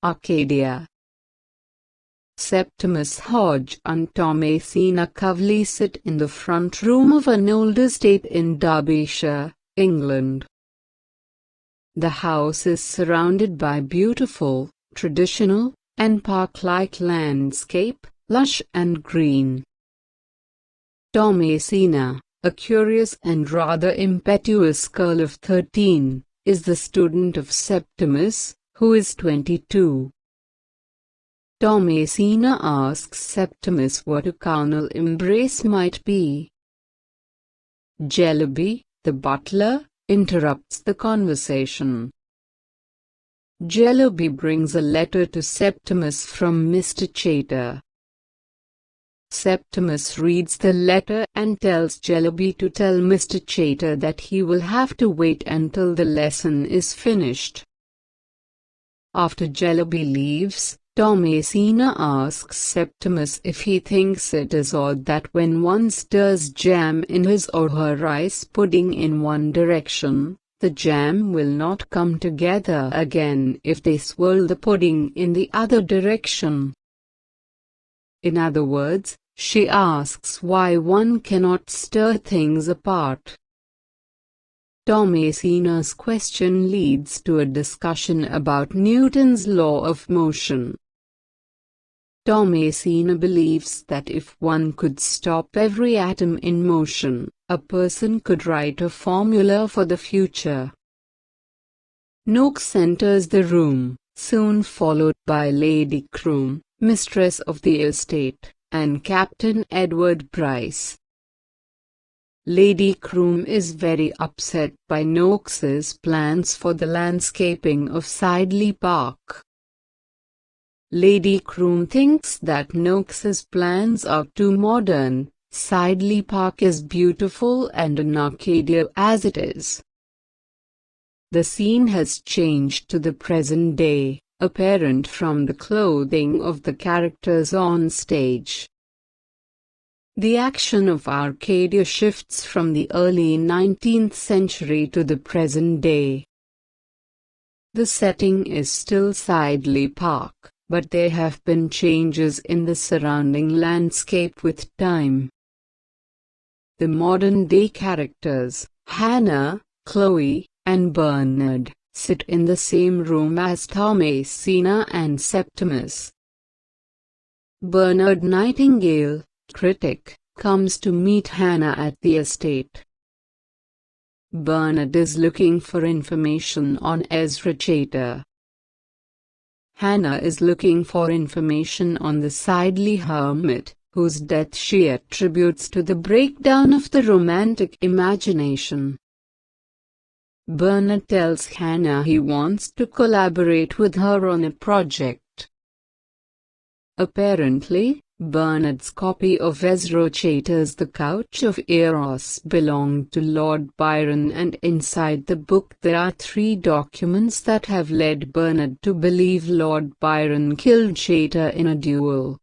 Arcadia. Septimus Hodge and Thomasina Covley sit in the front room of an old estate in Derbyshire, England. The house is surrounded by beautiful, traditional, and park-like landscape, lush and green. Thomasina, a curious and rather impetuous girl of 13, is the student of Septimus, who is 22. Thomasina asks Septimus what a carnal embrace might be. Jellyby, the butler, interrupts the conversation. Jellyby brings a letter to Septimus from Mr. Chater. Septimus reads the letter and tells Jellyby to tell Mr. Chater that he will have to wait until the lesson is finished. After Jellyby leaves, Thomasina asks Septimus if he thinks it is odd that when one stirs jam in his or her rice pudding in one direction, the jam will not come together again if they swirl the pudding in the other direction. In other words, she asks why one cannot stir things apart. Thomasina's question leads to a discussion about Newton's law of motion. Thomasina believes that if one could stop every atom in motion, a person could write a formula for the future. Noakes enters the room, soon followed by Lady Croom, mistress of the estate, and Captain Edward Bryce. Lady Croom is very upset by Noakes's plans for the landscaping of Sidley Park. Lady Croom thinks that Noakes's plans are too modern. Sidley Park is beautiful and an Arcadia as it is. The scene has changed to the present day, apparent from the clothing of the characters on stage. The action of Arcadia shifts from the early 19th century to the present day. The setting is still Sidley Park, but there have been changes in the surrounding landscape with time. The modern-day characters, Hannah, Chloe, and Bernard, sit in the same room as Thomasina and Septimus. Bernard Nightingale, critic, comes to meet Hannah at the estate. Bernard is looking for information on Ezra Chater. Hannah is looking for information on the Sidley hermit, whose death she attributes to the breakdown of the romantic imagination. Bernard tells Hannah he wants to collaborate with her on a project. Apparently, Bernard's copy of Ezra Chater's The Couch of Eros belonged to Lord Byron, and inside the book there are 3 documents that have led Bernard to believe Lord Byron killed Chater in a duel.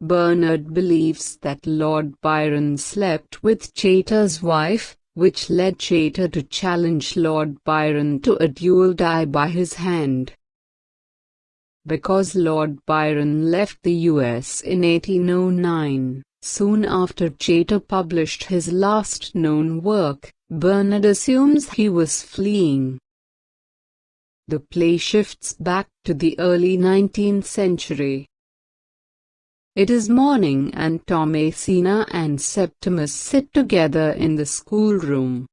Bernard believes that Lord Byron slept with Chater's wife, which led Chater to challenge Lord Byron to a duel die by his hand. Because Lord Byron left the US in 1809, soon after Chater published his last known work, Bernard assumes he was fleeing. The play shifts back to the early 19th century. It is morning and Thomasina and Septimus sit together in the schoolroom.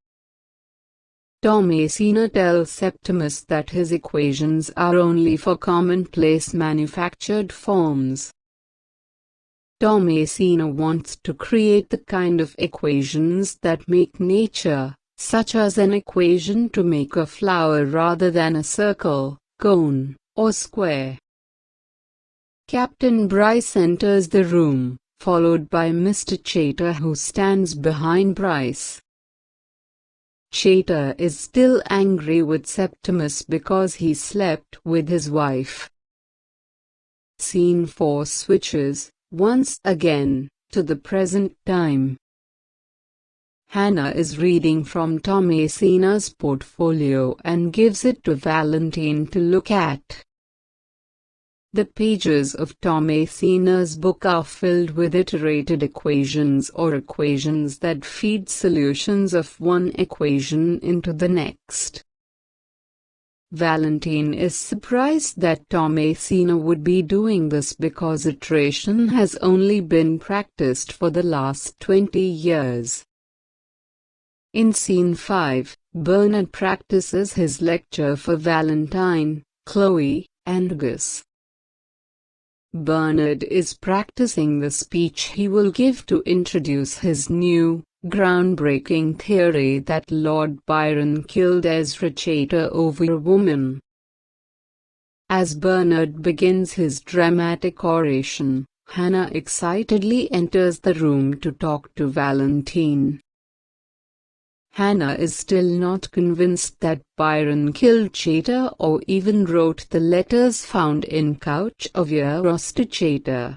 Thomasina tells Septimus that his equations are only for commonplace manufactured forms. Thomasina wants to create the kind of equations that make nature, such as an equation to make a flower rather than a circle, cone, or square. Captain Bryce enters the room, followed by Mr. Chater, who stands behind Bryce. Chater is still angry with Septimus because he slept with his wife. Scene 4 switches, once again, to the present time. Hannah is reading from Thomasina's portfolio and gives it to Valentine to look at. The pages of Thomasina's book are filled with iterated equations or equations that feed solutions of one equation into the next. Valentine is surprised that Thomasina would be doing this because iteration has only been practiced for the last 20 years. In Scene 5, Bernard practices his lecture for Valentine, Chloe, and Gus. Bernard is practicing the speech he will give to introduce his new, groundbreaking theory that Lord Byron killed Ezra Chater over a woman. As Bernard begins his dramatic oration, Hannah excitedly enters the room to talk to Valentine. Hannah is still not convinced that Byron killed Chater or even wrote the letters found in Couch of Eros to Chater.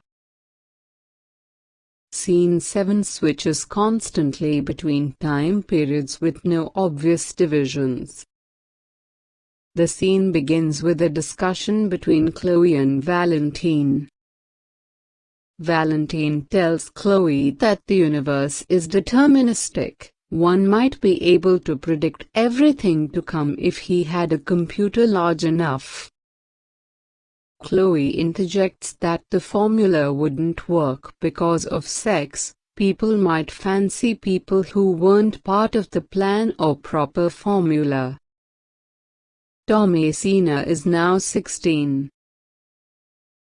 Scene 7 switches constantly between time periods with no obvious divisions. The scene begins with a discussion between Chloe and Valentine. Valentine tells Chloe that the universe is deterministic. One might be able to predict everything to come if he had a computer large enough. Chloe interjects that the formula wouldn't work because of sex. People might fancy people who weren't part of the plan or proper formula. Thomasina is now 16.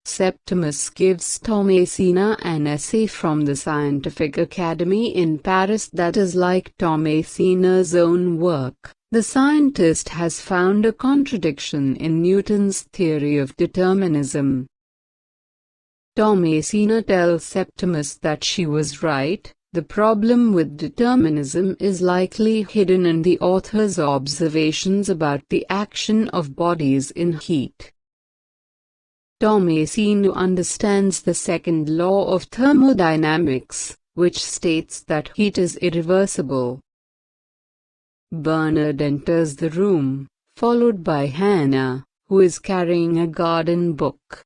Septimus gives Thomasina an essay from the Scientific Academy in Paris that is like Thomasina's own work. The scientist has found a contradiction in Newton's theory of determinism. Thomasina tells Septimus that she was right. The problem with determinism is likely hidden in the author's observations about the action of bodies in heat. Thomasina understands the second law of thermodynamics, which states that heat is irreversible. Bernard enters the room, followed by Hannah, who is carrying a garden book.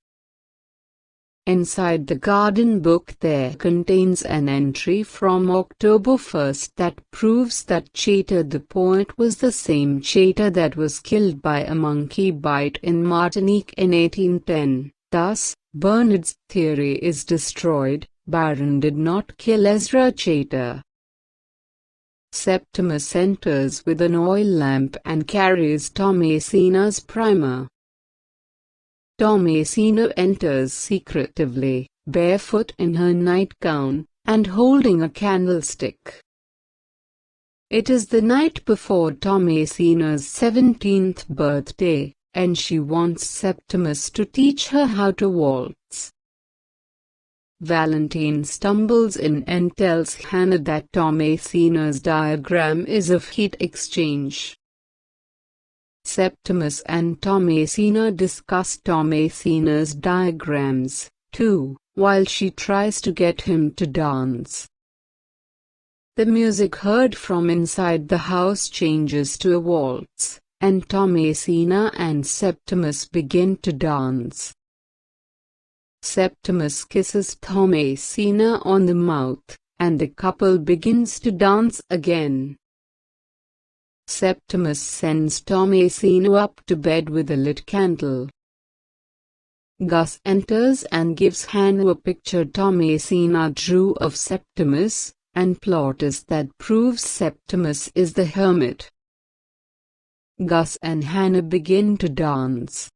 Inside the garden book there contains an entry from October 1st that proves that Chater the poet was the same Chater that was killed by a monkey bite in Martinique in 1810. Thus, Bernard's theory is destroyed. Byron did not kill Ezra Chater. Septimus enters with an oil lamp and carries Thomasina's primer. Thomasina enters secretively, barefoot in her nightgown, and holding a candlestick. It is the night before Thomasina's 17th birthday, and she wants Septimus to teach her how to waltz. Valentine stumbles in and tells Hannah that Thomasina's diagram is of heat exchange. Septimus and Thomasina discuss Thomasina's diagrams, too, while she tries to get him to dance. The music heard from inside the house changes to a waltz, and Thomasina and Septimus begin to dance. Septimus kisses Thomasina on the mouth, and the couple begins to dance again. Septimus sends Thomasina up to bed with a lit candle. Gus enters and gives Hannah a picture Thomasina drew of Septimus, and plot is that proves Septimus is the hermit. Gus and Hannah begin to dance.